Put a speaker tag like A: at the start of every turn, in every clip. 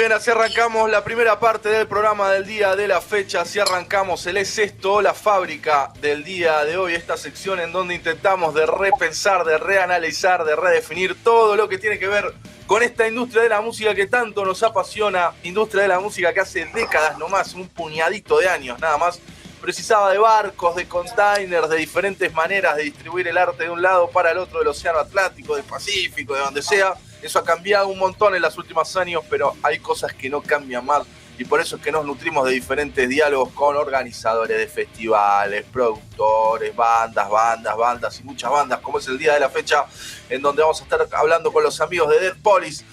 A: bien, así arrancamos la primera parte del programa del día de la fecha, así arrancamos el Es Esto, la fábrica del día de hoy, esta sección en donde intentamos de repensar, de reanalizar, de redefinir todo lo que tiene que ver con esta industria de la música que tanto nos apasiona, industria de la música que hace décadas nomás, un puñadito de años nada más, precisaba de barcos, de containers, de diferentes maneras de distribuir el arte de un lado para el otro del océano Atlántico, del Pacífico, de donde sea. Eso ha cambiado un montón en los últimos años, pero hay cosas que no cambian más y por eso es que nos nutrimos de diferentes diálogos con organizadores de festivales, productores, bandas y muchas bandas, como es el día de la fecha, en donde vamos a estar hablando con los amigos de Dead POLLYS.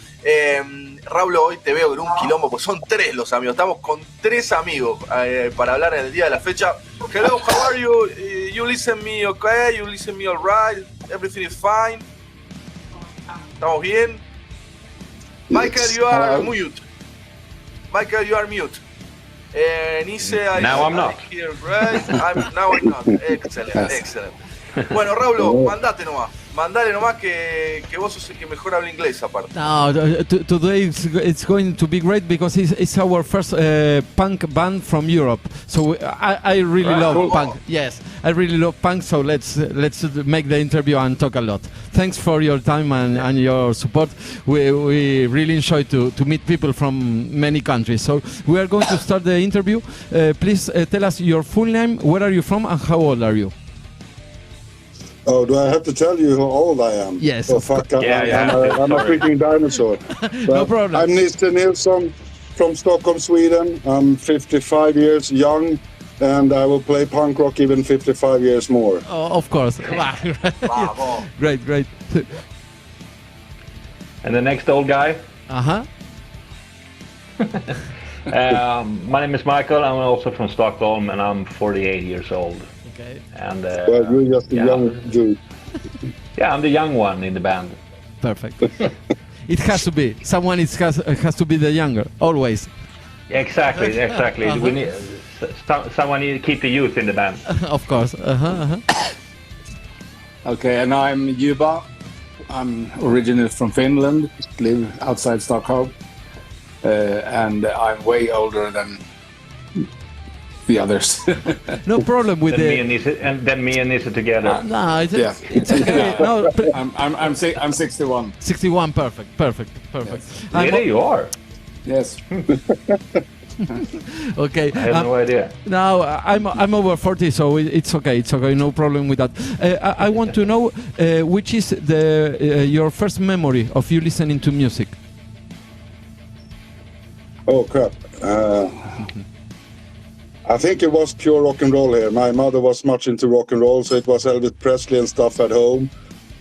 A: Raúl, hoy te veo en un quilombo, pues son 3 los amigos, estamos con 3 amigos para hablar en el día de la fecha. Hello, how are you? You listen me okay? You listen me alright? Everything is fine? ¿Estamos bien? Michael, you are mute. Michael, you are mute. Nice,
B: now I'm not.
A: Here, right? Now I'm not. Excelente. Bueno, Raúl, mandale nomás que vos sos el que mejor habla inglés aparte.
C: No, today it's going to be great because it's our first punk band from Europe. So I really love punk. Yes, I really love punk. So let's make the interview and talk a lot. Thanks for your time and your support. We really enjoy to meet people from many countries. So we are going to start the interview. Please tell us your full name, where are you from, and how old are you?
D: Oh, do I have to tell you how old I am?
C: Yes.
D: Oh, fuck, I'm a freaking dinosaur.
C: No problem.
D: I'm Nisse Nilsson from Stockholm, Sweden. I'm 55 years young, and I will play punk rock even 55 years more.
C: Oh, of course. Great.
B: And the next old guy?
C: Uh-huh.
B: My name is Michael. I'm also from Stockholm, and I'm 48 years old.
C: Okay.
B: And
D: well, you're just a young dude.
B: Yeah, I'm the young one in the band.
C: Perfect. It has to be. Someone has to be the younger, always.
B: Exactly.
C: Uh-huh.
B: We need someone need to keep the youth in the band.
C: Of course.
E: Okay, and I'm Juba. I'm originally from Finland, live outside Stockholm, and I'm way older than the others.
C: No problem with
B: me and Nisse together.
C: No, it's okay. No,
E: I'm 61.
C: 61, perfect.
B: Yes. Really, you are?
E: Yes.
C: Okay.
B: I have no idea.
C: No, I'm over 40, so it's okay. No problem with that. I want to know which is your first memory of you listening to music.
D: Oh crap. I think it was pure rock and roll here. My mother was much into rock and roll, so it was Elvis Presley and stuff at home.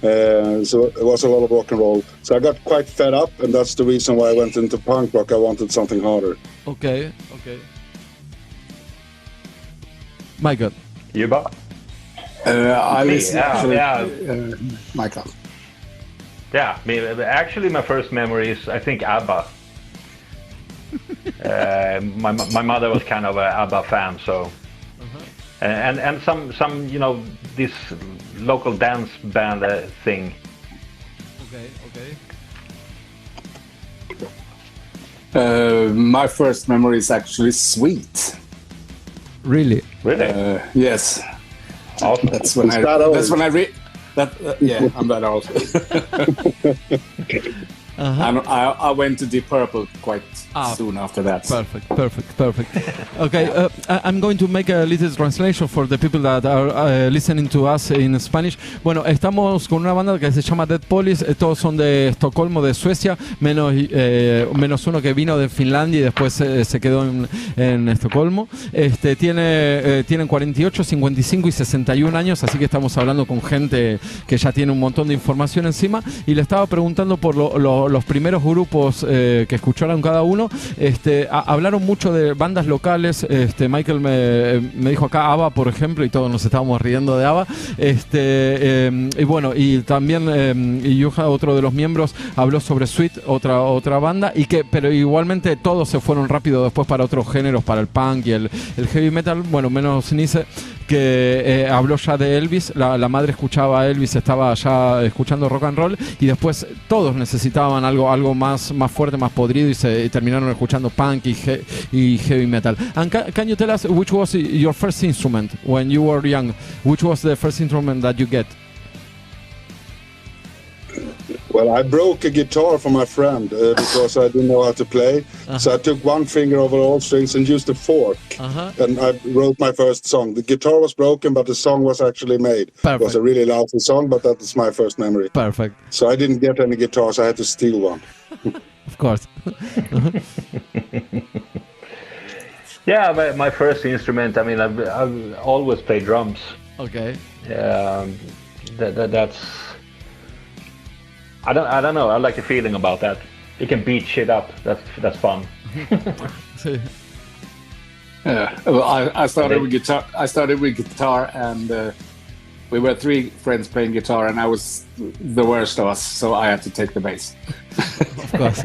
D: So it was a lot of rock and roll. So I got quite fed up, and that's the reason why I went into punk rock. I wanted something harder.
C: Okay. Michael.
B: Juba?
E: I listen
B: to
E: Michael.
B: Yeah, actually my first memory is, I think, ABBA. My mother was kind of an ABBA fan, so and some this local dance band thing.
C: Okay.
E: My first memory is actually Sweet.
C: Really?
E: Yes.
B: Awesome.
E: That's when I read that. Yeah, I'm that old. And I went to Deep Purple quite soon after that.
C: Perfect. Okay, I'm going to make a little translation for the people that are listening to us in Spanish. Bueno, estamos con una banda que se llama Dead POLLYS. Todos son de Estocolmo, de Suecia, menos uno que vino de Finlandia y después se quedó en Estocolmo. Tienen 48, 55 y 61 años, así que estamos hablando con gente que ya tiene un montón de información encima. Y le estaba preguntando por los primeros grupos que escucharon cada uno. Hablaron mucho de bandas locales. Michael me dijo acá ABBA, por ejemplo, y todos nos estábamos riendo de ABBA. Y bueno, y también Yuja, otro de los miembros, habló sobre Sweet, otra banda, pero igualmente todos se fueron rápido después para otros géneros, para el punk y el heavy metal. Bueno, menos Nisse, que habló ya de Elvis. La madre escuchaba a Elvis, estaba ya escuchando rock and roll, y después todos necesitaban buscaban algo más fuerte, más podrido, y terminaron escuchando punk y heavy metal. And can you tell us which was your first instrument when you were young? Which was the first instrument that you get?
D: Well, I broke a guitar for my friend because I didn't know how to play. So I took one finger over all strings and used a fork. And I wrote my first song. The guitar was broken, but the song was actually made.
C: Perfect.
D: It was a really lousy song, but that is my first memory.
C: Perfect.
D: So I didn't get any guitars. I had to steal one.
C: Of course.
B: Yeah, my first instrument, I mean, I've always played drums.
C: Okay.
B: That's... I don't know. I like the feeling about that. You can beat shit up. That's fun.
E: Yeah. Well, I started with guitar. And we were 3 friends playing guitar, and I was the worst of us, so I had to take the bass.
C: Of course.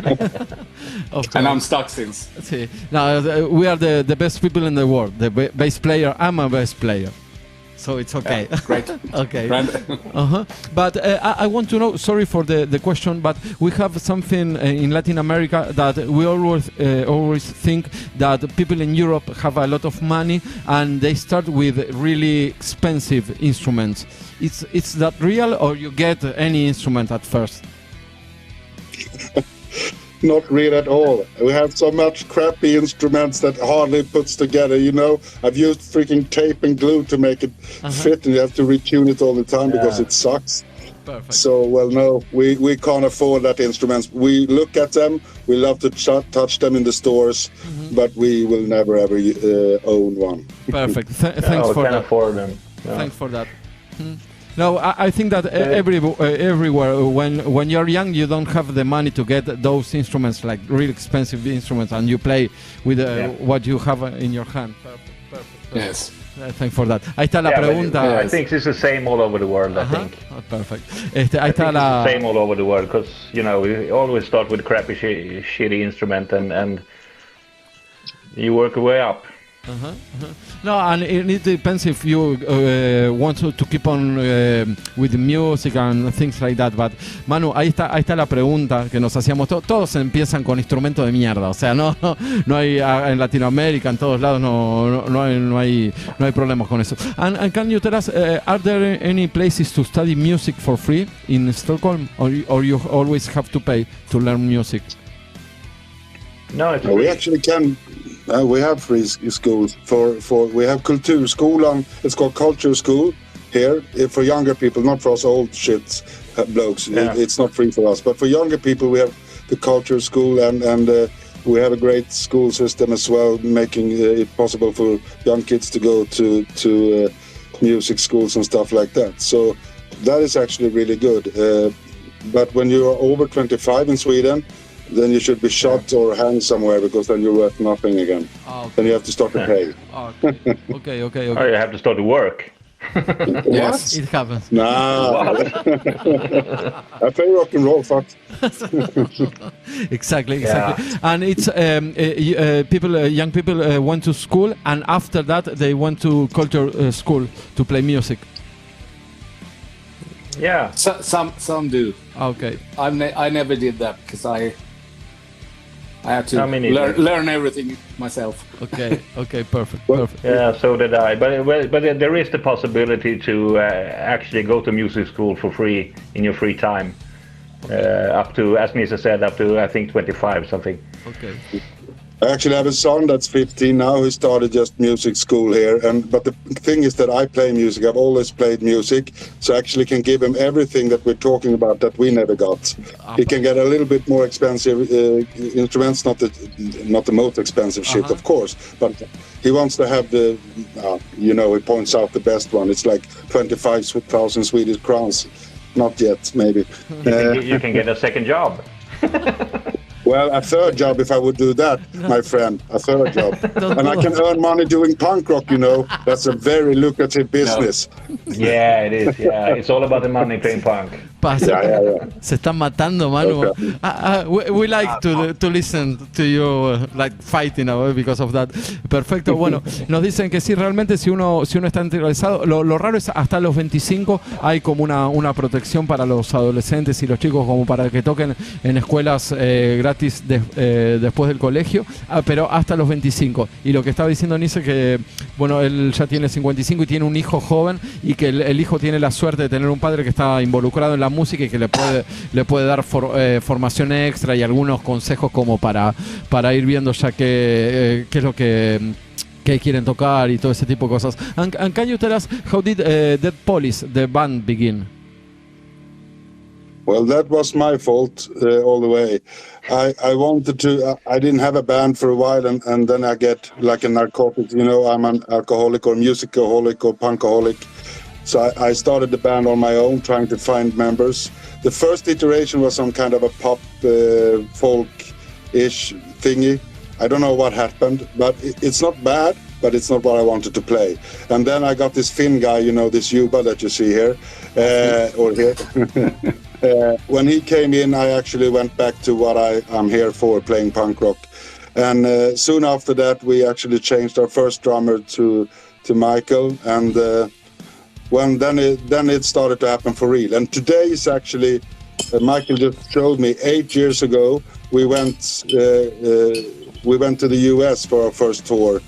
E: And I'm stuck since.
C: See, now we are the best people in the world. The bass player. I'm a bass player. So it's okay.
E: Yeah, great.
C: Okay. But I want to know, sorry for the question, but we have something in Latin America that we always think that people in Europe have a lot of money and they start with really expensive instruments. It's that real, or you get any instrument at first?
D: Not real at all. We have so much crappy instruments that hardly puts together, you know. I've used freaking tape and glue to make it fit, and you have to retune it all the time because it sucks.
C: Perfect.
D: So, well, no, we can't afford that instruments. We look at them, we love to touch them in the stores, but we will never ever own one.
C: Perfect. Thanks for that.
B: Afford them. No.
C: Thanks for that. No, I think that everywhere, when you're young, you don't have the money to get those instruments, like really expensive instruments, and you play with what you have in your hand. Perfect.
E: Yes.
C: Thanks for that. Ahí está la pregunta.
B: I think it's the same all over the world, I think.
C: Perfect.
B: I
C: Ahí está
B: think it's the same all over the world, because, you know, we always start with crappy, shitty instrument, and you work your way up.
C: No, and it depends if you want to keep on with the music and things like that. But Manu, ahí está la pregunta que nos hacíamos. Todos empiezan con instrumentos de mierda. O sea, no hay en Latinoamérica, en todos lados, no hay problemas con eso. And can you tell us, are there any places to study music for free in Stockholm, or you always have to pay to learn music?
B: No, it's
D: we actually can. We have free schools we have Kulturskolan. It's called Culture School here for younger people, not for us old shits blokes. Yeah. It's not free for us, but for younger people we have the Culture School, and we have a great school system as well, making it possible for young kids to go to music schools and stuff like that. So that is actually really good. But when you are over 25 in Sweden, then you should be shot or hanged somewhere, because then you're worth nothing again. Okay. Then you have to start to pay.
C: Okay.
B: Oh, you have to start to work.
C: Yes, it happens.
D: Nah. I play rock and roll, fuck.
C: Exactly. Yeah. And it's young people went to school, and after that they went to culture school to play music.
E: Yeah, some do.
C: Okay.
E: I never did that because I had to learn everything myself.
C: Okay, perfect.
B: Yeah, so did I. But there is the possibility to actually go to music school for free in your free time. Up to, as Misa said, up to I think 25 something.
C: Okay.
D: I actually have a son that's 15 now who started just music school here, but the thing is that I play music. I've always played music, so I actually can give him everything that we're talking about that we never got. He can get a little bit more expensive instruments, not the most expensive shit, of course, but he wants to have the, he points out the best one. It's like 25,000 Swedish crowns. Not yet, maybe.
B: You can get a second job.
D: Well, a third job if I would do that, my friend. A third job. And I can earn money doing punk rock, That's a very lucrative business.
B: No. Yeah, it is. Yeah, it's all about the money playing punk.
C: pasa?
D: Yeah.
C: Se están matando, Manu.
D: Okay.
C: We like to listen to you like fighting because of that. Perfecto. Bueno, nos dicen que sí, realmente si uno está interesado, lo raro es hasta los 25 hay como una protección para los adolescentes y los chicos como para que toquen en escuelas gratis después del colegio, pero hasta los 25. Y lo que estaba diciendo Nice, que bueno, él ya tiene 55 y tiene un hijo joven, y que el hijo tiene la suerte de tener un padre que está involucrado en la música y que le puede dar formación extra y algunos consejos como para ir viendo ya qué es lo que quieren tocar y todo ese tipo de cosas. And can you tell us how did POLLYS, the band, begin?
D: Well, that was my fault all the way. I wanted to. I didn't have a band for a while, and then I get like a narcotic. You know, I'm an alcoholic or musicaholic or punkaholic. So I started the band on my own, trying to find members. The first iteration was some kind of a pop folk-ish thingy. I don't know what happened, but it's not bad, but it's not what I wanted to play. And then I got this Finn guy, you know, this Yuba that you see here, or here. When he came in, I actually went back to what I'm here for, playing punk rock. And soon after that, we actually changed our first drummer to Michael, and then it started to happen for real. And today is actually, Michael just showed me 8 years ago, we went to the US for our first tour.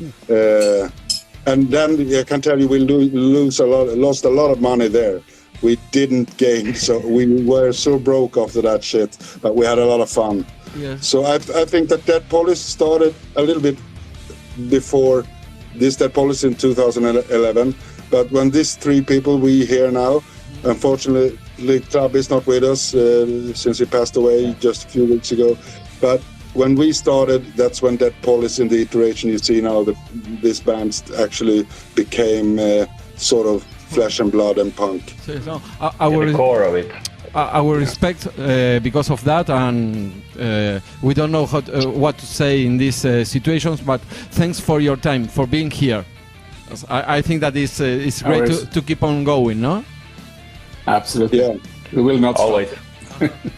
D: And then I can tell you we lost a lot of money there. We didn't gain, so we were so broke after that shit, but we had a lot of fun.
C: Yes.
D: So I think that POLLYS started a little bit before this POLLYS in 2011. But when these three people we hear now, unfortunately, Club is not with us since he passed away just a few weeks ago. But when we started, that's when POLLYS in the iteration you see now, this band actually became sort of flesh and blood and punk.
B: So, the core of it.
C: Our respect because of that, and we don't know what to say in these situations, but thanks for your time, for being here. I think that it's great to keep on going, no?
E: Absolutely.
D: Yeah.
E: We will not
B: always.
C: Perfect.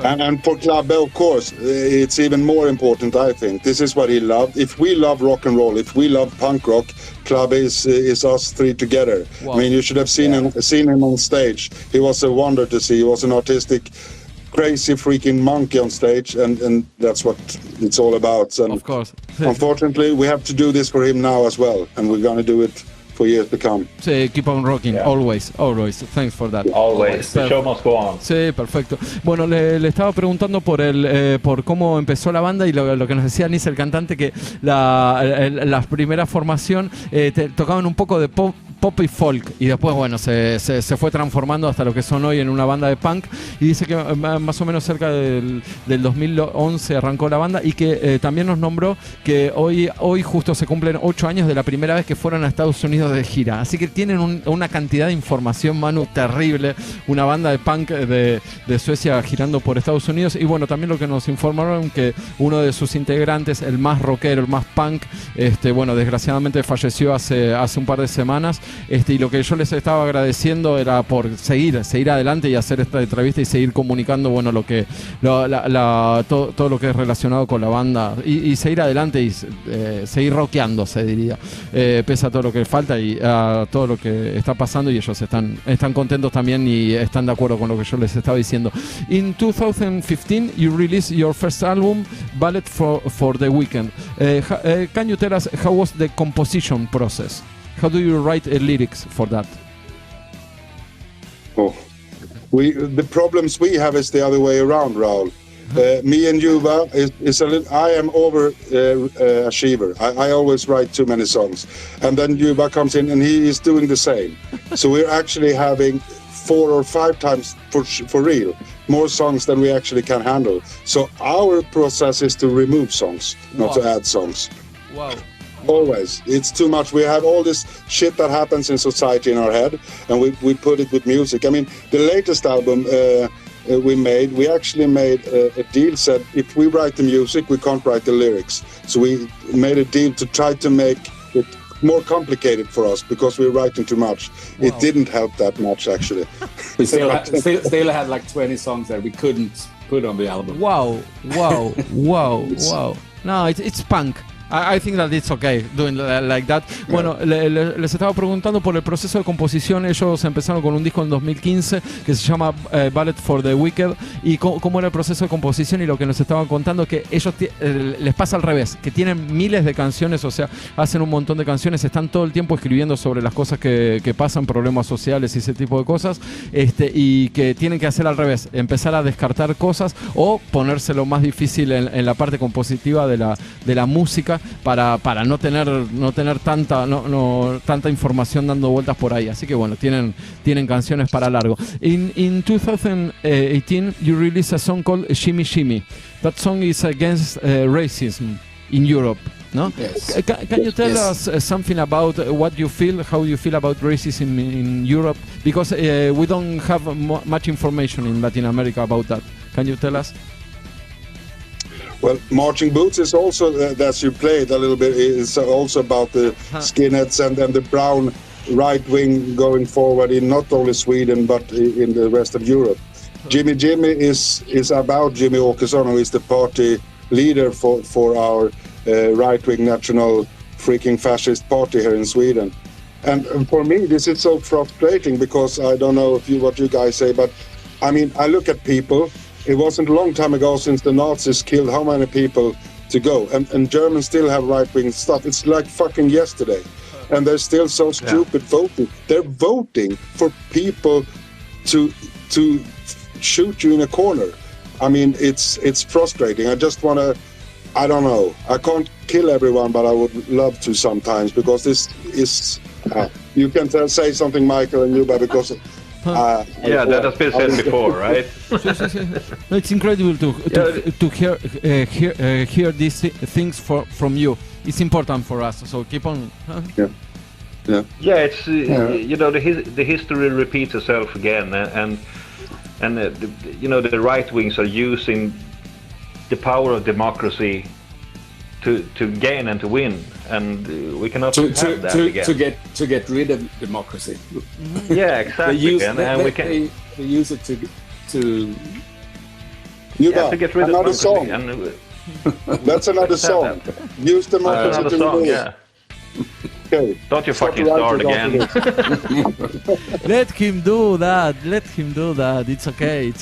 D: And for Club, of course, it's even more important, I think. This is what he loved. If we love rock and roll, if we love punk rock, Club is us three together. Wow. I mean, you should have seen him on stage. He was a wonder to see. He was an artistic, crazy freaking monkey on stage, and that's what it's all about. And
C: of course.
D: Unfortunately, we have to do this for him now as well, and we're going to do it for years to come.
C: Sí, keep on rocking, always. Thanks for that.
B: Always. The show must go on.
C: Sí, perfecto. Bueno, le estaba preguntando por cómo empezó la banda y lo que nos decía Nice, el cantante, que la primera formación tocaban un poco de pop y folk, y después, bueno, se fue transformando hasta lo que son hoy en una banda de punk, y dice que más o menos cerca del 2011 arrancó la banda, y que también nos nombró que hoy justo se cumplen 8 años de la primera vez que fueron a Estados Unidos de gira, así que tienen una cantidad de información, Manu, terrible, una banda de punk de Suecia girando por Estados Unidos. Y bueno, también lo que nos informaron, que uno de sus integrantes, el más rockero, el más punk, bueno, desgraciadamente falleció hace un par de semanas. Y lo que yo les estaba agradeciendo era por seguir adelante y hacer esta entrevista y seguir comunicando, bueno, todo lo que es relacionado con la banda, y seguir adelante y seguir rockeando, se diría, pese a todo lo que falta y a todo lo que está pasando, y ellos están contentos también y están de acuerdo con lo que yo les estaba diciendo. In 2015 you released your first album, Ballet for the Weekend. Can you tell us how was the composition process? How do you write lyrics for that?
D: Oh, the problems we have is the other way around, Raul. Me and Yuba is a little. I am achiever. I always write too many songs, and then Yuba comes in and he is doing the same. So we're actually having 4 or 5 times for real more songs than we actually can handle. So our process is to remove songs, not to add songs.
C: Wow.
D: Always. It's too much. We have all this shit that happens in society in our head, and we put it with music. I mean, the latest album we actually made a deal, said if we write the music, we can't write the lyrics. So we made a deal to try to make it more complicated for us because we're writing too much. Wow. It didn't help that much, actually.
E: We still had like 20 songs that we couldn't put on the album.
C: Wow. No, it's punk. I think that it's okay doing like that. Bueno, les estaba preguntando por el proceso de composición. Ellos empezaron con un disco en 2015 que se llama Ballet for the Wicked, y cómo era el proceso de composición, y lo que nos estaban contando que ellos les pasa al revés, que tienen miles de canciones, o sea, hacen un montón de canciones, están todo el tiempo escribiendo sobre las cosas que pasan, problemas sociales y ese tipo de cosas, y que tienen que hacer al revés, empezar a descartar cosas o ponerse lo más difícil en la parte compositiva de la música, para no tener tanta información dando vueltas por ahí. Así que bueno, tienen canciones para largo. In 2018 you released a song called Shimmy Shimmy. That song is against racism in Europe, no?
E: Yes.
C: Can you tell us something about what you feel, how you feel about racism in Europe? Because we don't have much information in Latin America about that. Can you tell us?
D: Well, Marching Boots is also, as you played a little bit, is also about the skinheads and the brown right wing going forward in not only Sweden but in the rest of Europe. Jimmy Jimmy is about Jimmy Åkesson, who is the party leader for our right wing national freaking fascist party here in Sweden. And for me, this is so frustrating because I don't know what you guys say, but I mean, I look at people. It wasn't a long time ago since the Nazis killed how many people to go, and Germans still have right-wing stuff. It's like fucking yesterday, and they're still so stupid voting. They're voting for people to shoot you in a corner. I mean, it's frustrating. I just want to, I don't know. I can't kill everyone, but I would love to sometimes, because this is. You can say something, Michael and Yuba, because.
B: That has been said before, right?
C: No, it's incredible to hear these things from you. It's important for us, so keep on.
B: It's you know, the history repeats itself again, and the right wings are using the power of democracy to gain and to win, and we cannot have that again.
E: To get rid of democracy.
B: Yeah, exactly.
E: They use it to
B: get rid
D: another
B: of
D: song. That's another song. Use democracy to win.
B: Yeah.
D: Okay.
B: Don't you fucking start again.
C: Let him do that. It's okay.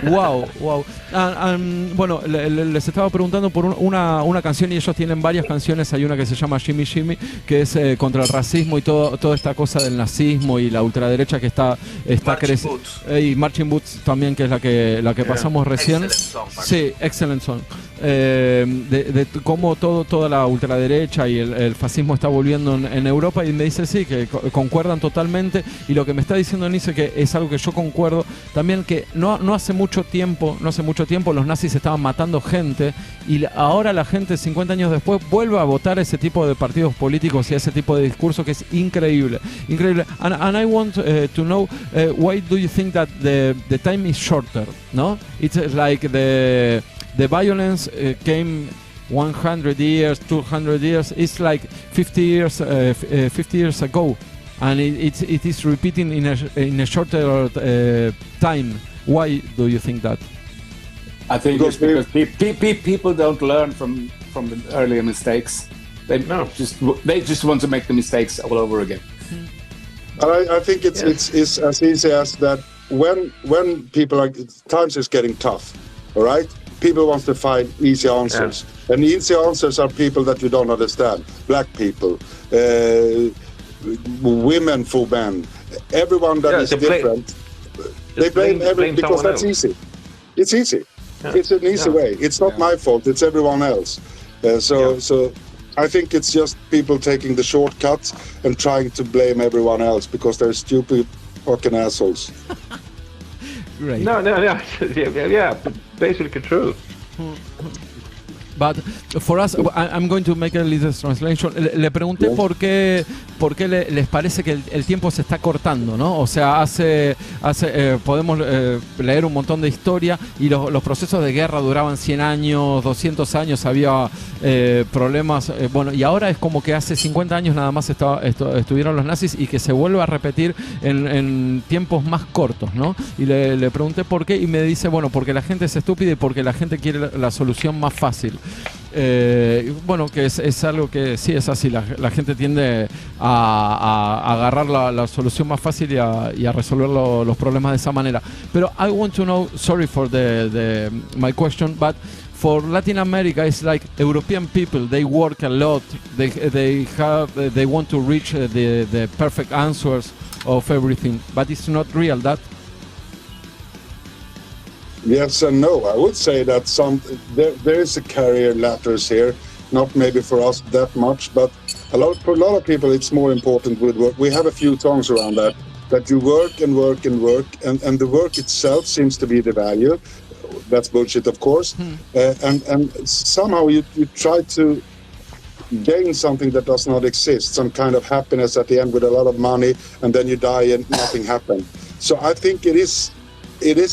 C: Wow. Bueno, les estaba preguntando por una canción, y ellos tienen varias canciones. Hay una que se llama Shimmy Shimmy, que es contra el racismo y toda esta cosa del nazismo y la ultraderecha que está creciendo. Y Marching Boots también, que es la que pasamos recién.
A: Excellent song,
C: sí, excellent song. De cómo toda la ultraderecha y el fascismo está volviendo en Europa, y me dice sí, que concuerdan totalmente. Y lo que me está diciendo Nice, que es algo que yo concuerdo también, que no hace mucho tiempo los nazis estaban matando gente, y ahora la gente 50 años después vuelve a votar ese tipo de partidos políticos y ese tipo de discurso, que es increíble. And I want to know why do you think that the time is shorter, no? It's like the violence came 100 years, 200 years. It's like 50 years ago, and it is repeating in a shorter time. Why do you think that?
E: I think it's because people don't learn from the earlier mistakes. They just want to make the mistakes all over again.
D: I think it's as easy as that. When people are, times is getting tough, all right? People want to find easy answers. Yeah. And the easy answers are people that you don't understand. Black people, women for men, everyone that is different. They blame everyone because that's easy. It's easy. Yeah. It's an easy way. It's not my fault. It's everyone else. So I think it's just people taking the shortcuts and trying to blame everyone else because they're stupid fucking assholes.
C: Great.
B: No. Yeah, basically true.
C: But for us, I'm going to make a little translation. Le pregunté por qué por qué les parece que el tiempo se está cortando, ¿no? O sea, podemos leer un montón de historia y los procesos de guerra duraban 100 años, 200 años, había problemas, bueno, y ahora es como que hace 50 años nada más estuvieron los nazis y que se vuelve a repetir en tiempos más cortos, ¿no? Y le pregunté por qué y me dice, bueno, porque la gente es estúpida y porque la gente quiere la solución más fácil. Bueno, que es algo que sí es así, la gente tiende a agarrar la solución más fácil y a resolver los problemas de esa manera. Pero I want to know, sorry for my question, but for Latin America, it's like European people, they work a lot, they want to reach the perfect answers of everything, but it's not real, that?
D: Yes and no. I would say that there is a career ladders here, not maybe for us that much, but for a lot of people it's more important with work. We have a few songs around that you work and work and work, and the work itself seems to be the value. That's bullshit, of course. And somehow you try to gain something that does not exist, some kind of happiness at the end with a lot of money, and then you die and nothing happened. So I think it is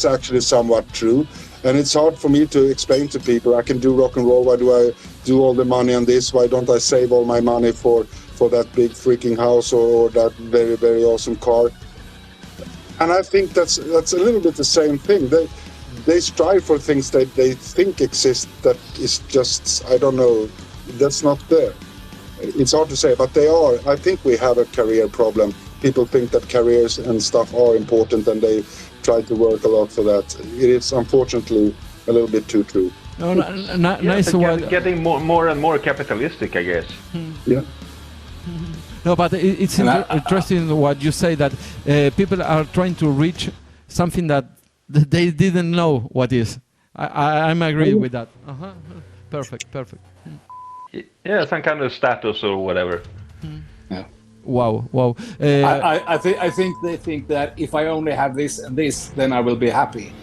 D: actually somewhat true, and it's hard for me to explain to people, I can do rock and roll, why do I do all the money on this, why don't I save all my money for that big freaking house or that very, very awesome car? And I think that's a little bit the same thing. They strive for things that they think exist that is just, I don't know, that's not there. It's hard to say, but they are. I think we have a career problem. People think that careers and stuff are important and they try to work a lot for that. It is unfortunately a little bit too true.
B: No, nice word. Getting more and more capitalistic, I guess.
D: Yeah.
C: No, but it's interesting what you say, that people are trying to reach something that they didn't know what is. I'm agree with that. Perfect.
B: Yeah, some kind of status or whatever.
E: Yeah.
C: Wow.
E: I think they think that if I only have this and this, then I will be happy.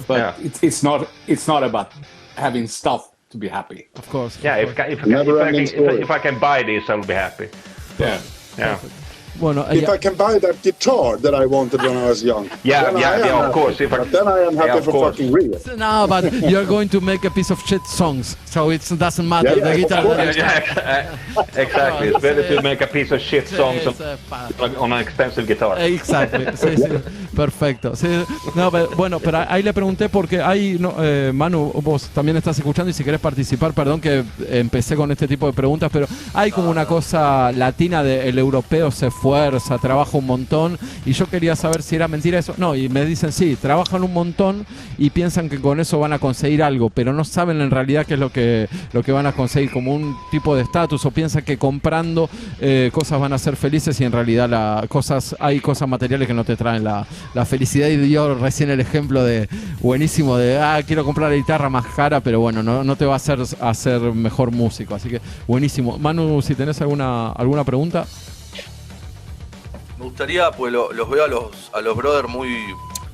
E: But it's not about having stuff to be happy.
C: Of course.
B: Yeah, if I can buy this, I'll be happy.
E: Yeah.
C: Bueno,
D: if I can buy that guitar that I wanted when I was young,
B: of course.
D: But then I am happy for fucking real.
C: No, but you're going to make a piece of shit songs, so it doesn't matter. The guitar.
B: Exactly. It's better to make a piece of shit songs on an expensive guitar.
C: Exactly. Sí. Perfecto. Sí. No, bueno, pero ahí le pregunté porque Manu, vos también estás escuchando y si querés participar, perdón que empecé con este tipo de preguntas, pero hay como una cosa latina el europeo se esfuerza, trabaja un montón, y yo quería saber si era mentira eso. No, y me dicen sí, trabajan un montón y piensan que con eso van a conseguir algo, pero no saben en realidad qué es lo que van a conseguir, como un tipo de estatus, o piensan que comprando cosas van a ser felices y en realidad hay cosas materiales que no te traen la felicidad. Y dio recién el ejemplo buenísimo de quiero comprar la guitarra más cara, pero bueno, no te va a hacer mejor músico, así que buenísimo. Manu, si tenés alguna pregunta.
A: Me gustaría, pues los veo a los brothers muy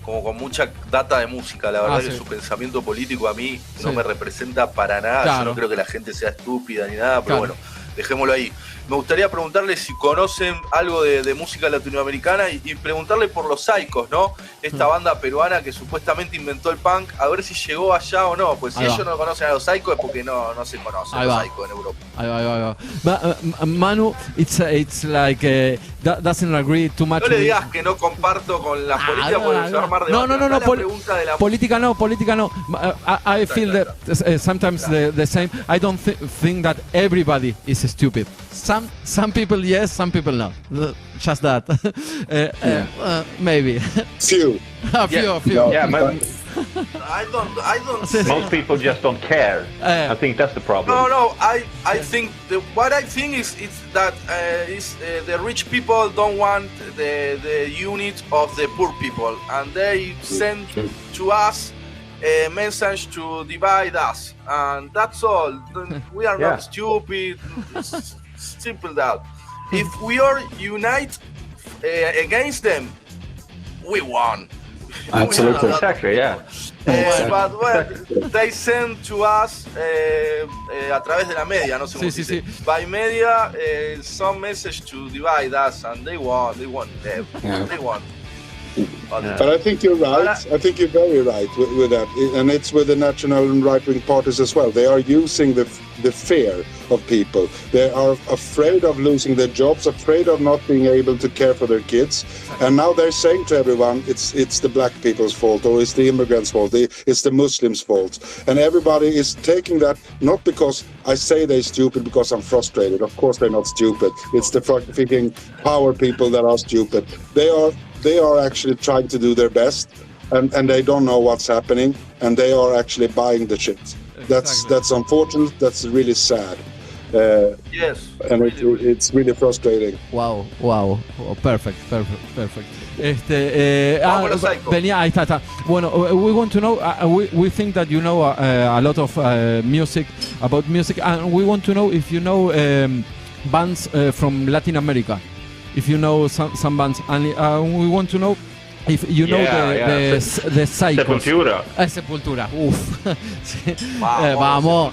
A: como con mucha data de música. La verdad que su pensamiento político a mí no me representa para nada. Claro. Yo no creo que la gente sea estúpida ni nada, pero bueno, dejémoslo ahí. Me gustaría preguntarle si conocen algo de música latinoamericana y preguntarle por los Psychos, ¿no? Esta banda peruana que supuestamente inventó el punk, a ver si llegó allá o no. Pues si ellos no conocen a los Psychos es porque no se conocen los Psychos en Europa.
C: But, Manu, it's like doesn't agree too much.
A: No le digas que no comparto con la política porque se va a armar de
C: no. Política no. I feel that sometimes the same. I don't think that everybody is stupid. Some people yes, some people no. Just that. Maybe.
D: Few.
C: A few.
B: Yeah,
A: I don't.
B: Most people just don't care. I think that's the problem.
A: No. I think what I think is that the rich people don't want the unit of the poor people, and they send to us a message to divide us, and that's all. We are not stupid. It's simple that. If we are unite against them, we won.
E: Absolutely.
B: Exactly, yeah.
A: But well, they send to us a través de la media, no sé cómo se dice. By media, some message to divide us, and they won. They won.
D: But I think you're right. I think you're very right with that, and it's with the national and right-wing parties as well. They are using the fear of people. They are afraid of losing their jobs, afraid of not being able to care for their kids, and now they're saying to everyone, it's the black people's fault, or it's the immigrants' fault, it's the Muslims' fault, and everybody is taking that not because I say they're stupid, because I'm frustrated. Of course, they're not stupid. It's the freaking power people that are stupid. They are actually trying to do their best, and they don't know what's happening, and they are actually buying the shit. That's unfortunate. That's really sad.
A: Yes,
D: and it's really frustrating.
C: Wow. Oh, perfect. Venía, ahí está. Bueno, we want to know. We think that you know a lot of music, and we want to know if you know bands from Latin America. If you know some bands, and we want to know if you know the Psychos. Sepultura. Vamos.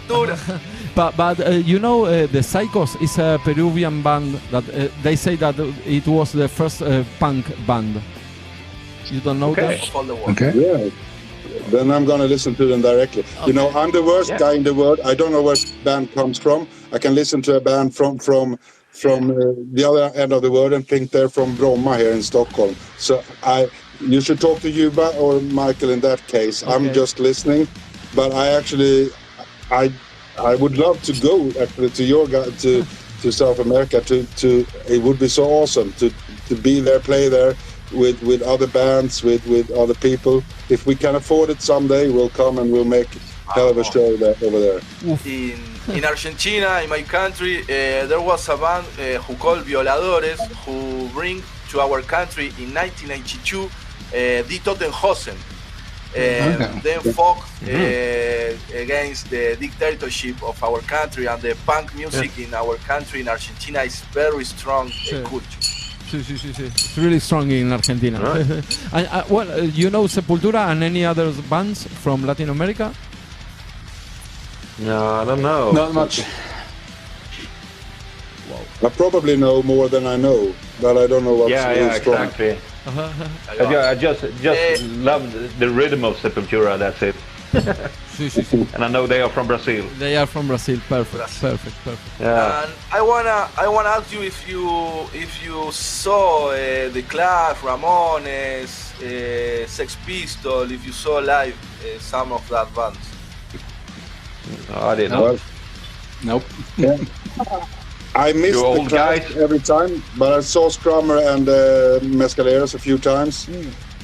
C: But you know the Psychos is a Peruvian band that they say that it was the first punk band. You don't know that?
D: Okay. Yeah. Then I'm gonna listen to them directly. Okay. You know, I'm the worst guy in the world. I don't know where the band comes from. I can listen to a band from the other end of the world and think they're from Bromma here in Stockholm. So you should talk to Juba or Michael in that case. Okay. I'm just listening, but I would love to go actually to South America. To it would be so awesome to be there, play there with other bands, with other people. If we can afford it someday, we'll come and we'll make a hell of a show over there.
A: In Argentina, in my country, there was a band who called Violadores, who bring to our country in 1992 Die Totenhosen. Then fought against the dictatorship of our country, and the punk music in our country, in Argentina, is very strong culture.
C: It's really strong in Argentina. Right. Well, you know Sepultura and any other bands from Latin America?
B: No, I don't know.
E: Not much.
D: Wow. I probably know more than I know, but I don't know what's
B: exactly. I just love the rhythm of Sepultura. That's it. And I know they are from Brazil.
C: They are from Brazil. Perfect.
A: Yeah. And I wanna ask you if you saw the Clash, Ramones, Sex Pistols, if you saw live some of that bands.
B: No, I didn't know.
E: Nope.
D: Yeah. I missed the Clash every time, but I saw Strummer and Mescaleros a few times.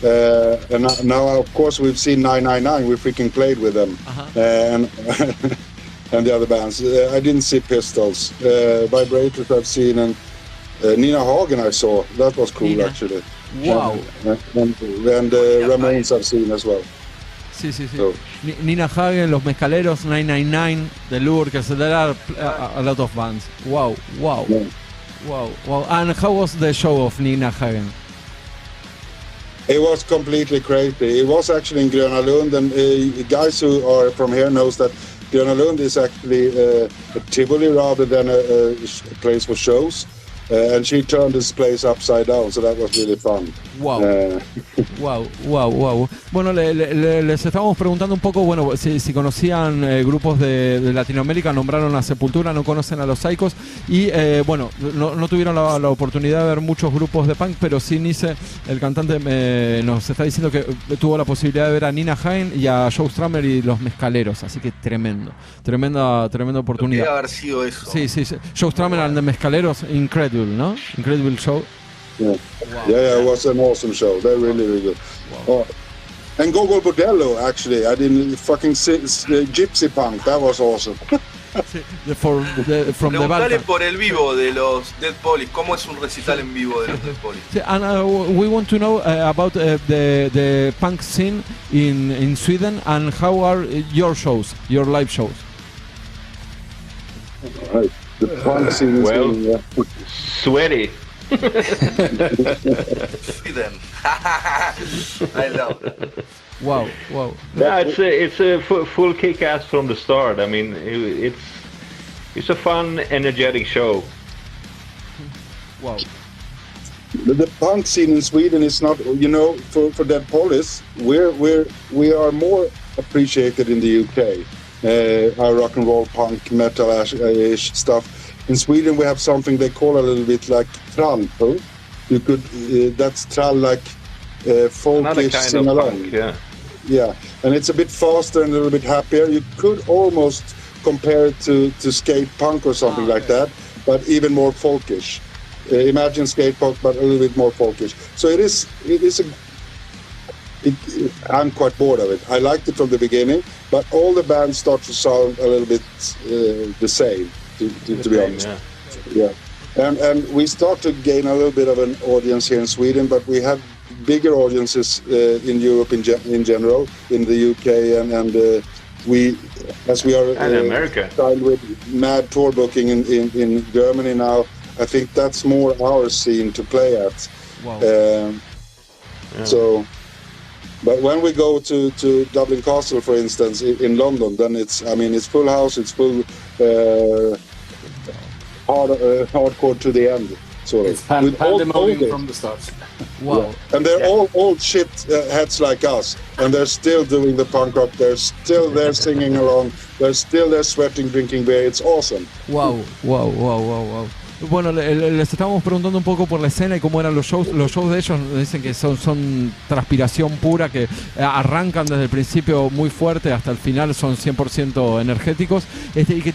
D: And now, of course, we've seen 999. We freaking played with them, and the other bands. I didn't see Pistols. Vibrators I've seen, and Nina Hagen I saw. That was cool, actually.
C: Wow.
D: And Ramones I've seen as well.
C: Sí. So. Nina Hagen, Los Mescaleros, 999, The Lurkers, there are a lot of bands. Wow. And how was the show of Nina Hagen?
D: It was completely crazy. It was actually in Gröna Lund, and guys who are from here knows that Gröna Lund is actually a Tivoli rather than a place for shows. And she turned this place upside down, so that was really fun.
C: Wow. Bueno, les estábamos preguntando un poco, bueno, si conocían grupos de Latinoamérica, nombraron a Sepultura, no conocen a los Psychos, y bueno, no tuvieron la oportunidad de ver muchos grupos de punk, pero sí Nice, el cantante, nos está diciendo que tuvo la posibilidad de ver a Nina Hagen y a Joe Strummer y los Mescaleros, así que tremenda oportunidad.
A: Podría haber sido eso.
C: Sí. Joe Strummer and the Mescaleros, incredible, ¿no? Incredible show.
D: Yeah, it was an awesome show. They're really good. Wow. And Gogol Bordello, actually, I didn't fucking see Gypsy Punk. That was awesome.
C: From the
A: Balkan. Por el vivo de los Dead POLLYS. ¿Cómo es un recital en vivo de los Dead POLLYS?
C: And we want to know about the punk scene in Sweden, and how are your shows, your live shows?
D: Right. The punk scene is
B: sweaty.
A: Sweden. I love that.
C: Wow.
B: Yeah, it's a full kick-ass from the start. I mean, it's a fun, energetic show.
C: Wow.
D: The punk scene in Sweden is not, for Dead POLLYS, we are more appreciated in the UK. Our rock and roll, punk, metal-ish stuff. In Sweden, we have something they call a little bit like trall. That's trall, like folkish sing-along. Yeah, and it's a bit faster and a little bit happier. You could almost compare it to skate punk or something like that, but even more folkish. Imagine skate punk, but a little bit more folkish. So I'm quite bored of it. I liked it from the beginning, but all the bands start to sound a little bit the same, to be honest. Yeah. And we start to gain a little bit of an audience here in Sweden, but we have bigger audiences in Europe in general, in the UK, and we are
B: and America.
D: Signed with mad tour booking in Germany now. I think that's more our scene to play at.
C: Wow.
D: So, but when we go to Dublin Castle, for instance, in London, then it's full house, it's full hardcore to the end, sort of.
E: It's pandemonium from the start.
C: Wow.
D: Yeah. And they're all old shit heads like us, and they're still doing the punk rock. They're still there singing along. They're still there sweating, drinking beer. It's awesome.
C: Wow. Bueno, les estábamos preguntando un poco por la escena y cómo eran los shows. Los shows de ellos dicen que son transpiración pura, que arrancan desde el principio muy fuerte hasta el final, son 100% energéticos, y que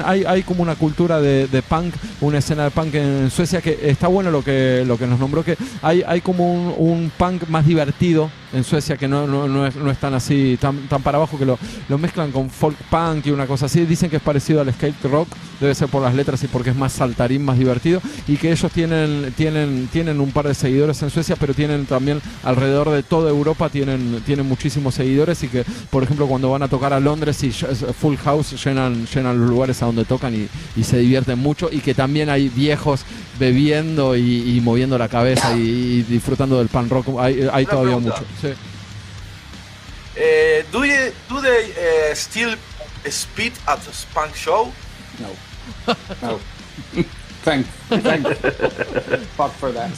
C: hay como una cultura de punk, una escena de punk en Suecia, que está bueno lo que nos nombró, que hay como un punk más divertido en Suecia, que no es tan así, tan para abajo, que lo mezclan con folk punk y una cosa así. Dicen que es parecido al skate rock, debe ser por las letras y porque es más saltarín, más divertido, y que ellos tienen un par de seguidores en Suecia, pero tienen también alrededor de toda Europa, tienen muchísimos seguidores, y que, por ejemplo, cuando van a tocar a Londres y full house, llenan los lugares a donde tocan y se divierten mucho, y que también hay viejos bebiendo y moviendo la cabeza y disfrutando del punk rock. Hay todavía mucho. Sí.
A: Do they still spit at a punk show?
E: No. Thank fuck for that.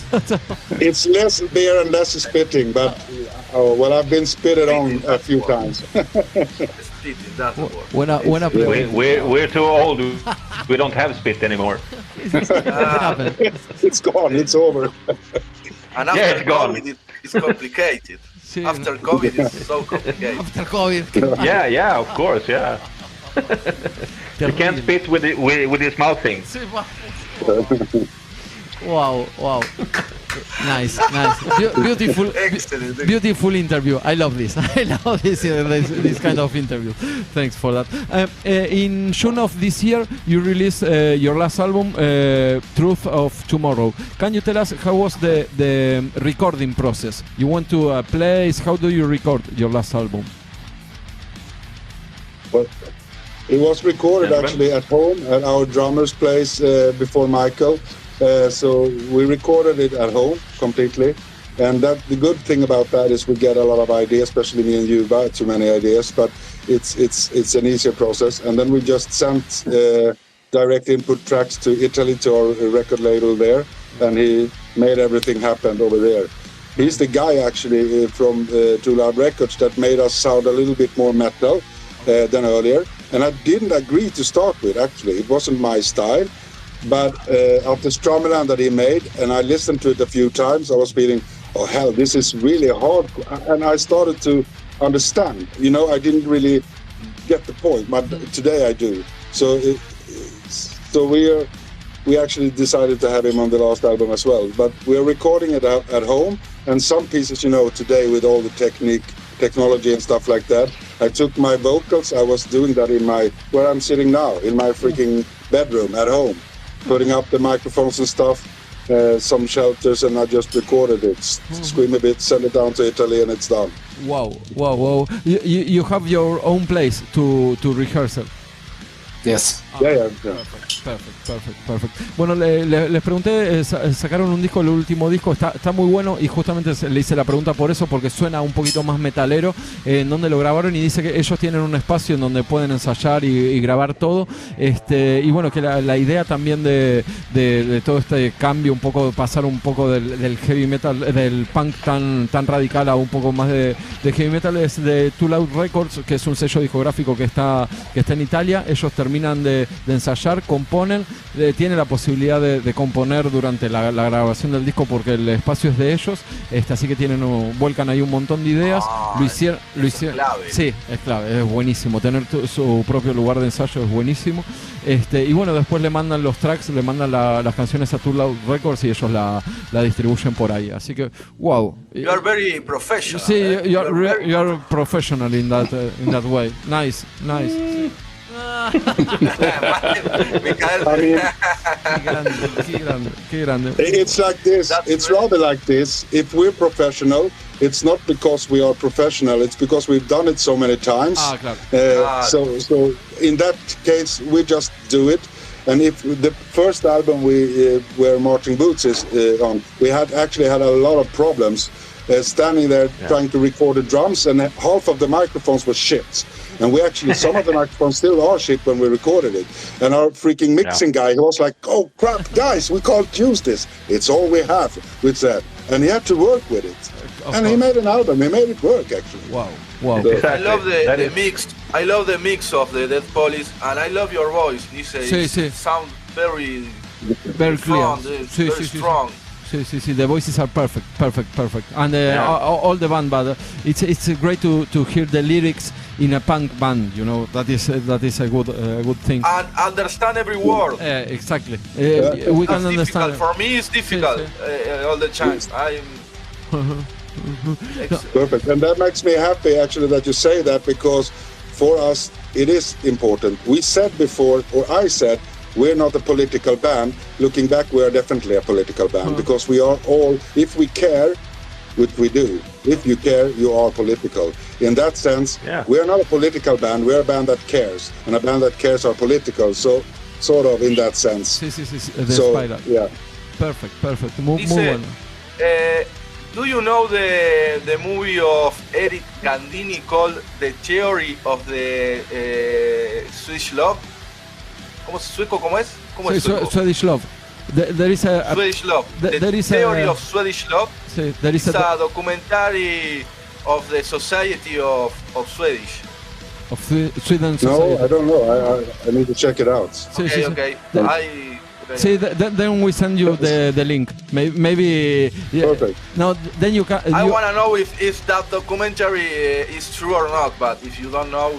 D: It's less beer and less spitting, but I've been spitted on a few times.
A: Spitting doesn't work.
C: Buena pregunta.
B: We're too old. We don't have spit anymore.
D: It's gone. It's over.
A: And after COVID, it's complicated.
C: Sí,
A: after COVID, it's so complicated.
C: After COVID.
B: Yeah, of course, yeah. You can't spit with his mouth thing.
C: Sí, wow. Nice. Beautiful.
A: Excellent.
C: Beautiful interview. I love this. This kind of interview. Thanks for that. In June of this year, you released your last album, Truth of Tomorrow. Can you tell us how was the recording process? You went to a place. How do you record your last album?
D: Well, it was recorded actually at home at our drummer's place before Michael. So we recorded it at home completely, and the good thing about that is we get a lot of ideas, especially me and you, but too many ideas. But it's an easier process, and then we just sent direct input tracks to Italy to our record label there, and he made everything happen over there. He's the guy actually from Too Loud Records that made us sound a little bit more metal than earlier, and I didn't agree to start with. Actually, it wasn't my style. But after Strummerland that he made, and I listened to it a few times, I was feeling, oh hell, this is really hard. And I started to understand. I didn't really get the point, but today I do. So we actually decided to have him on the last album as well. But we're recording it at home, and some pieces, today with all the technology and stuff like that, I took my vocals. I was doing that where I'm sitting now, in my freaking bedroom at home. Putting up the microphones and stuff, some shelters, and I just recorded it. Scream a bit, send it down to Italy, and it's done.
C: Wow. You have your own place to rehearsal.
E: Yes.
C: Perfect. Bueno, les pregunté, sacaron un disco, el último disco, está muy bueno y justamente le hice la pregunta por eso, porque suena un poquito más metalero, en donde lo grabaron y dice que ellos tienen un espacio en donde pueden ensayar y grabar todo, y bueno, que la idea también de todo este cambio, un poco, pasar un poco del heavy metal, del punk tan radical a un poco más de heavy metal, es de Too Loud Records, que es un sello discográfico que está en Italia. Ellos terminan de ensayar, componen, tienen la posibilidad de componer durante la grabación del disco porque el espacio es de ellos, así que vuelcan ahí un montón de ideas. Lo hicieron.
A: Es clave.
C: Sí, es clave, es buenísimo. Tener su propio lugar de ensayo es buenísimo. Y bueno, después le mandan los tracks, le mandan las canciones a Too Loud Records y ellos la distribuyen por ahí. Así que, wow.
A: You are very professional.
C: Sí, you are professional in that way. Nice. Qué grande.
D: It's like this. It's rather like this. If we're professional, it's not because we are professional. It's because we've done it so many times.
C: Claro.
D: So in that case, we just do it. And if the first album where Marching Boots is on, we actually had a lot of problems standing there trying to record the drums, and half of the microphones were shit. And some of the microphones still are shit when we recorded it. And our freaking mixing guy, he was like, "Oh crap, guys, we can't use this. It's all we have," we said. And he had to work with it. He made an album. He made it work, actually.
C: Wow.
D: So,
A: I love the mix. I love the mix of the Dead POLLYS, and I love your voice. It sounds very
C: clear.
A: strong. Very strong.
C: Sí, the voices are perfect. And all the band, but it's great to hear the lyrics in a punk band. You know, that is a good thing.
A: And understand every word.
C: Exactly. We can understand.
A: For me, it's difficult all the time.
D: Perfect, and that makes me happy actually that you say that, because for us it is important. We said before, or I said, we're not a political band. Looking back, we are definitely a political band, because we are all, if we care, which we do, if you care, you are political. In that sense, we are not a political band, we're a band that cares, and a band that cares are political, so sort of in that sense.
C: So,
D: yeah.
C: Perfect. Muy bueno.
A: Do you know the movie of Eric Candini called The Theory of the Swedish Love? ¿Cómo es sueco? ¿Cómo es?
C: Swedish Love. There is a
A: Swedish Love. The Theory of Swedish Love.
C: There is
A: a documentary of the society of Swedish.
C: Of Sweden society.
D: No, I don't know. I need to check it out.
A: Okay.
C: See, then we send you the link. Maybe.
D: Perfect.
C: No, then you can.
A: I want to know if that documentary is true or not. But if you don't know,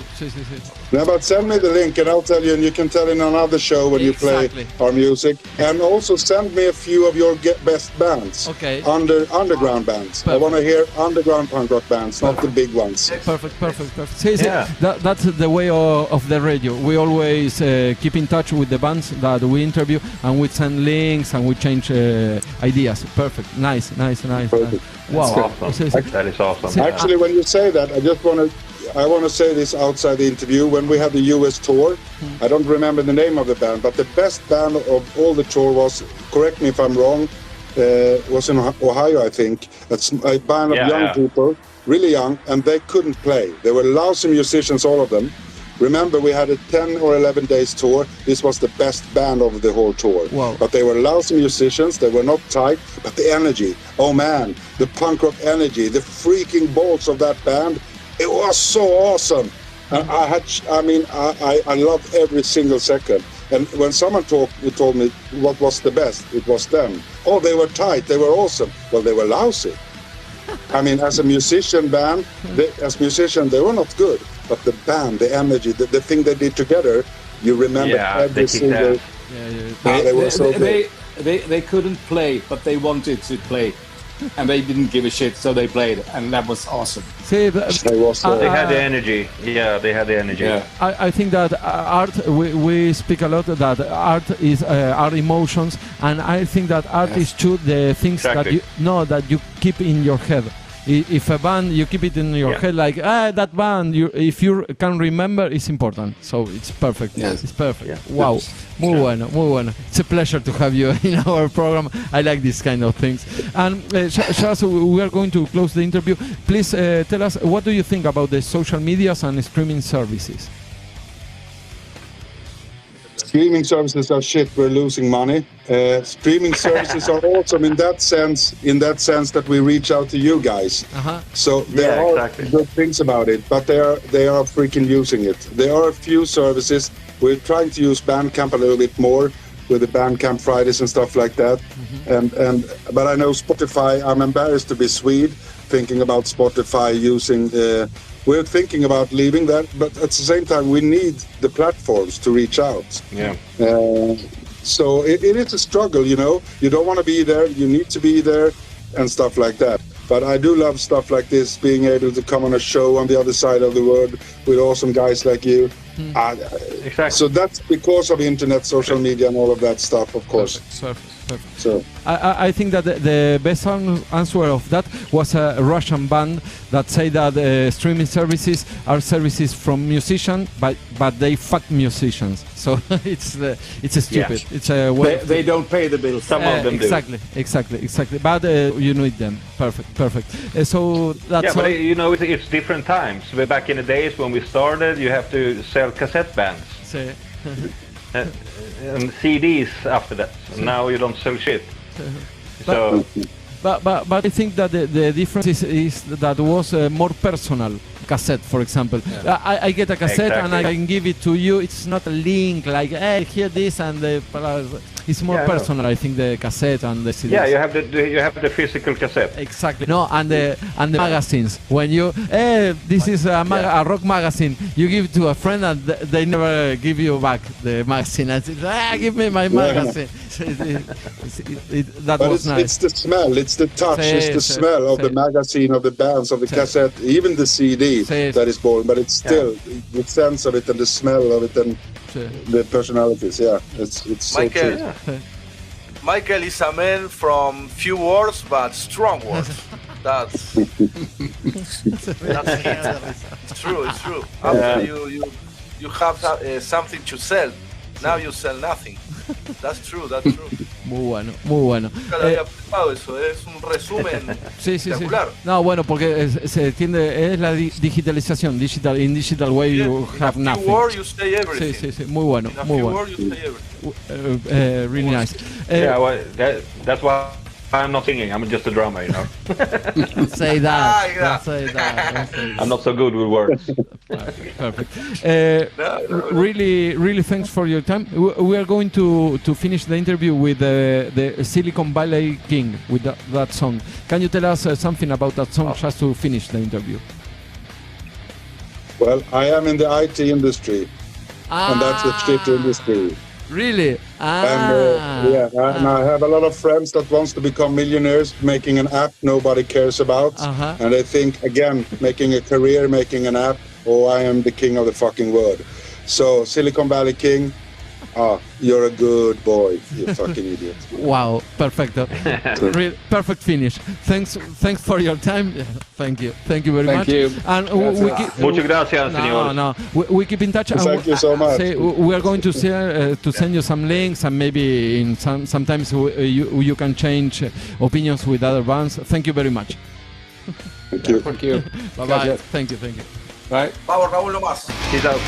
D: No, but send me the link and I'll tell you, and you can tell in another show when you play our music. And also send me a few of your best bands.
C: Okay.
D: Underground bands.
C: Perfect.
D: I want to hear underground punk rock bands, not the big ones.
C: Perfect. See, that's the way of the radio. We always keep in touch with the bands that we interview, and we send links and we change ideas. Perfect. Nice.
D: Perfect.
C: Wow.
B: Awesome. That is awesome.
D: Actually, when you say that, I want to say this outside the interview. When we had the US tour, I don't remember the name of the band, but the best band of all the tour was, correct me if I'm wrong, was in Ohio, I think. That's a band of young people, really young, and they couldn't play. They were lousy musicians, all of them. Remember, we had a 10 or 11 days tour. This was the best band of the whole tour.
C: Wow.
D: But they were lousy musicians. They were not tight, but the energy, oh man, the punk rock energy, the freaking balls of that band. It was so awesome, and I loved every single second. And when someone told me what was the best, it was them. Oh, they were tight, they were awesome. Well, they were lousy. I mean, as a musician band, they were not good. But the band, the energy, the thing they did together, you remember every single. They were so good.
E: They couldn't play, but they wanted to play. And they didn't give a shit, so they played, and that was awesome.
C: See,
B: they had the energy. Yeah, they had the energy.
E: Yeah.
C: I think that art, we speak a lot that art is our emotions, and I think that art is too the things that you keep in your head. If a band, you keep it in your head like, that band, if you can remember, it's important. So it's perfect.
E: Yes.
C: It's perfect.
B: Yeah.
C: Wow. Muy bueno, muy bueno. It's a pleasure to have you in our program. I like this kind of things. And Charles, we are going to close the interview. Please tell us, what do you think about the social medias and streaming services?
D: Streaming services are shit. We're losing money. Streaming services are awesome in that sense that we reach out to you guys. So there are good things about it, but they are freaking using it. There are a few services. We're trying to use Bandcamp a little bit more with the Bandcamp Fridays and stuff like that. But I know Spotify. I'm embarrassed to be Swede, thinking about Spotify using. We're thinking about leaving that, but at the same time, we need the platforms to reach out.
B: Yeah.
D: So it is a struggle, you know. You don't want to be there. You need to be there and stuff like that. But I do love stuff like this, being able to come on a show on the other side of the world with awesome guys like you.
B: Exactly.
D: So that's because of internet, social media, and all of that stuff, of course.
C: Perfect.
D: So
C: I think that the best answer of that was a Russian band that say that streaming services are services from musicians, but they fuck musicians. So it's stupid.
B: Yeah.
C: It's a way
E: They don't pay the bills.
B: Some of them
C: exactly. But you need them. Perfect. So that's
B: but you know, it's different times. Back in the days when we started, you have to sell cassette bands. And CDs after that. And now you don't sell shit. So,
C: but I think that the difference is that was more personal. Cassette, for example. I get a cassette and I can give it to you. It's not a link like, hey, hear this and it's more personal. I think the cassette and the CDs.
B: Yeah, you have the physical cassette.
C: Exactly. No, and the magazines. When you this is a rock magazine, you give it to a friend and they never give you back the magazine. And say, give me my magazine. That was nice.
D: It's the smell, it's the touch, it's the smell of the magazine, of the bands, of the cassette, even the CD that is boring, but it's still the sense of it and the smell of it and the personalities. Yeah, it's so true.
A: Michael is a man from few words but strong words. That's it. It's true. After you have something to sell, now you sell nothing. That's true.
C: Muy bueno.
A: Nunca lo había pensado eso, es un resumen espectacular.
C: No, bueno, porque se entiende, es la digitalización, in digital way you have nothing.
A: In a few words you say everything.
C: Sí, muy bueno.
A: In a few words you say everything.
C: Really nice.
B: Well, that's why I'm not singing. I'm just a drummer, you know.
C: Say that. Don't say that.
B: I'm not so good with words.
C: Perfect. Really, thanks for your time. We are going to finish the interview with the Silicon Valley King with that song. Can you tell us something about that song just to finish the interview?
D: Well, I am in the IT industry, and that's the shit industry.
C: Really?
D: And I have a lot of friends that wants to become millionaires making an app nobody cares about. And I think, again, making a career, making an app, I am the king of the fucking world. So, Silicon Valley King, you're a good boy, you fucking idiot.
C: Wow, perfecto. Perfect finish. Thanks for your time. Thank you very much.
E: Thank you.
C: And
B: Muchas gracias, señor.
C: No. We keep in touch.
D: Thank you so much.
C: We are going to send you some links, and maybe sometimes you can change opinions with other bands. Thank you very much.
D: Thank you.
E: Thank you.
C: Bye. Thank you.
E: Bye.
A: Vamos, Raúl, nomás.
B: Peace out.